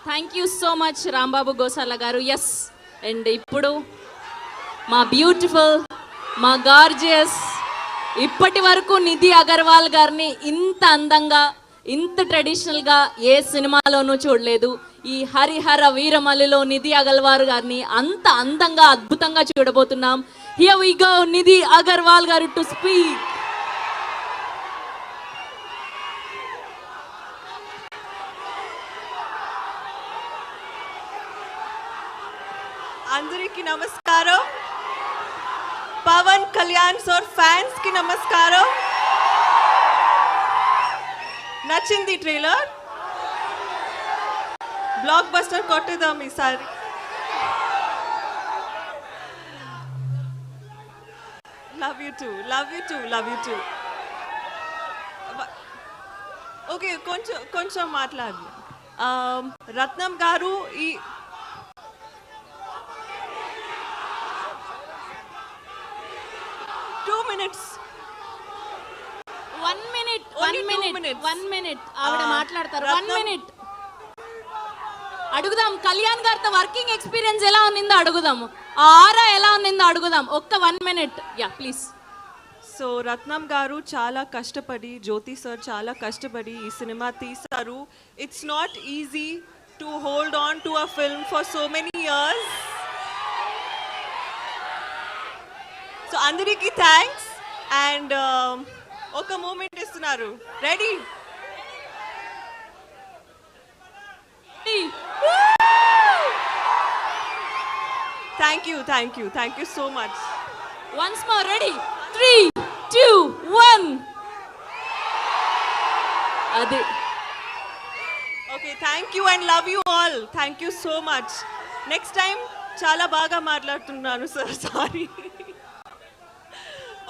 Thank you so much Rambabu Gosala గారు. Yes, and ఇప్పుడు మా బ్యూటిఫుల్, మా గార్జియస్, ఇప్పటి వరకు నిధి అగర్వాల్ గారిని ఇంత అందంగా, ఇంత ట్రెడిషనల్గా ఏ సినిమాలోనూ చూడలేదు. ఈ హరిహర వీరమల్లిలో నిధి అగర్వాల్ గారిని అంత అందంగా, అద్భుతంగా చూడబోతున్నాం. Here we go, Nidhi Agarwal గారు టు స్పీక్. అందరికీ నమస్కారం. పవన్ కళ్యాణ్ సార్ ఫ్యాన్స్ కి నమస్కారం. నచ్చింది ట్రైలర్? బ్లాక్ బస్టర్ కొట్టేద్దాం ఈసారి. Love you two, love you two, love you two. Okay, కొంచెం మాట్లాడు. రత్నం గారు, ఈ 2 minutes. 1 minute. ఆవిడ మాట్లాడతారు. 1 minute అడుగుదాం. కళ్యాణ్ గారితో వర్కింగ్ ఎక్స్పీరియన్స్ ఎలా ఉన్నిందో అడుగుదాము. ఆ ఆరా ఎలా ఉన్నిందో అడుగుదాం. ఒక్క 1 minute. Yeah please. సో రత్నం గారు చాలా కష్టపడి, జ్యోతి సార్ చాలా కష్టపడి ఈ సినిమా తీశారు. It's not easy to hold on to a film for so many years. So అందరికీ థ్యాంక్స్. అండ్ ఒక మూమెంట్ ఇస్తున్నారు. Ready? Thank you so much. Once more. Ready? 3, 2, 1. అది. Okay, thank you and love you all. Thank you so much. Next time చాలా బాగా మాట్లాడుతున్నాను sir, sorry.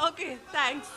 Okay, thanks.